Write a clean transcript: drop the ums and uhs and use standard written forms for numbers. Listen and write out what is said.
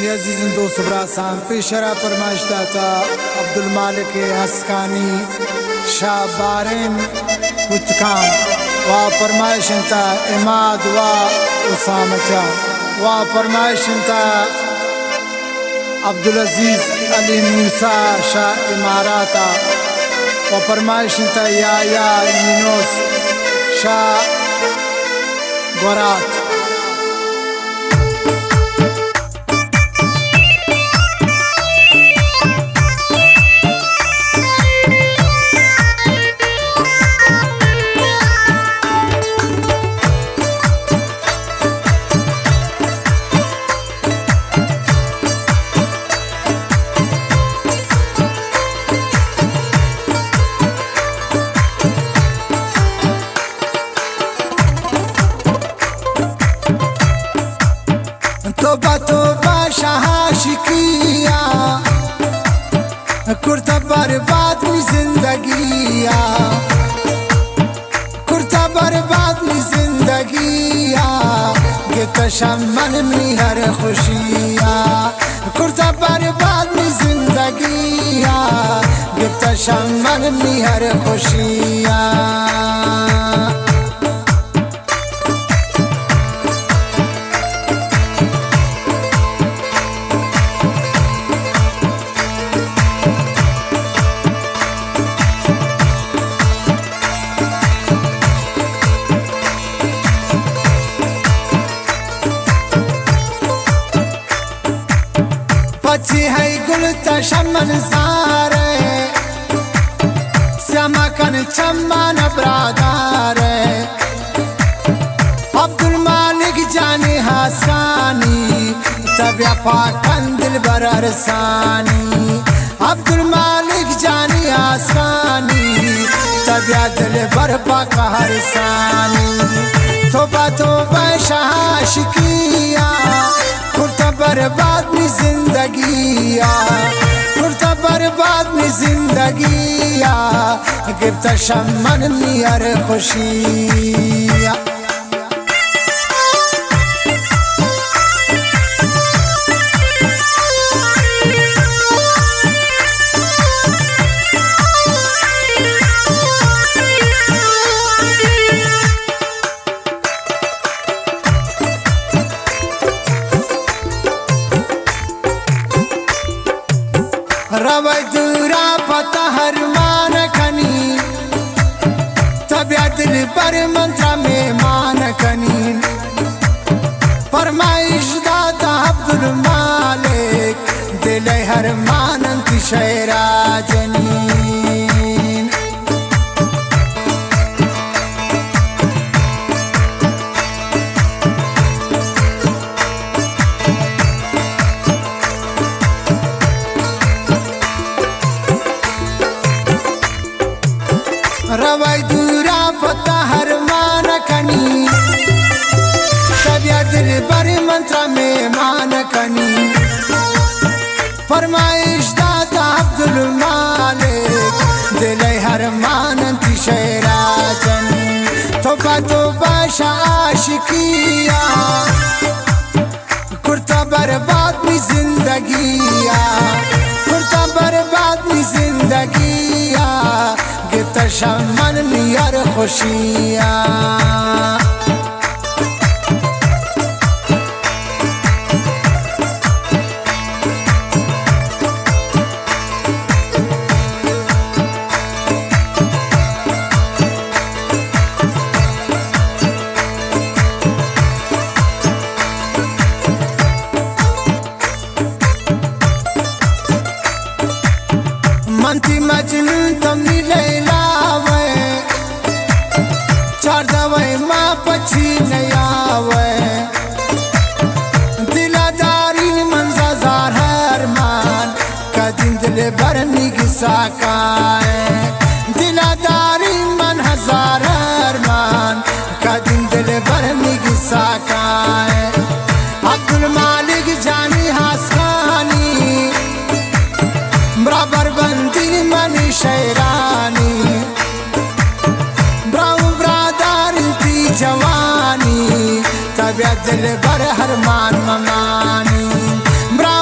अजीज़ दोस्त ब्रासाम पेशरा फरमाइश दाता अब्दुल मालिक हस्कानी शाह बारेन उत्काम वा फरमाइश इंता इमाद वा उसामचा वा फरमाइश इंता अब्दुल अजीज अली मूसा शाह इमाराता वा फरमाइश इंता या यूनुस शाह गोरात। तोबा शाह शिकिया कुर्ता बर्बाद जिंदगिया कुर्ता बर्बाद जिंदगिया गित शमन में हर खुशिया कुर्ता बर्बाद जिंदगिया गित शमन में हर खुशिया। पची है गुल तशमन सारे समकन चम्मन ब्रादारे अब्दुल मालिक जानी हसानी तबिया पाकन दिल बरसानी अब्दुल मालिक जानी हसानी तबिया दिल बर पाका हरसानी तोबा शाह शिकिया कुर्ता बर्बाद में जिंदगिया कुर्ता बर्बाद में जिंदगिया गिरता शमन में हर खुशिया। रवै दूरा पता हर मान खनी तबिया दिल पर मंत्रा में मान खनी फरमाइश दाता अब्दुल मालिक दिल हर मानंत शेरा जनीन रवै दूरा पता हर मान खनी तबिया दिल बर मंत्रा में मान खनी फरमाइश दाता अब्दुल मालिक दिल हर मानंत शेरा जनी तोबा शाह शिकिया कुर्ता बर्बाद में जिंदगिया कुर्ता बर्बाद में जिंदगिया गित शमन में हर खुशिया। मंती मजनून तमनी लैलावे चार दवाई माँ पछी नयावे दिलादारी मंजा जार हरमान कदिन दिल बरनी गिसा काए दिलादारी मन हजार हरमान कदिन दिल बरनी गिसा काए अब्दुल मालिक जानी हस्कानी बराबर बंदी मनी शेरानी ब्राउ ब्रादार की जवानी तबियत दिल बर हरमान ममानी ब्राउ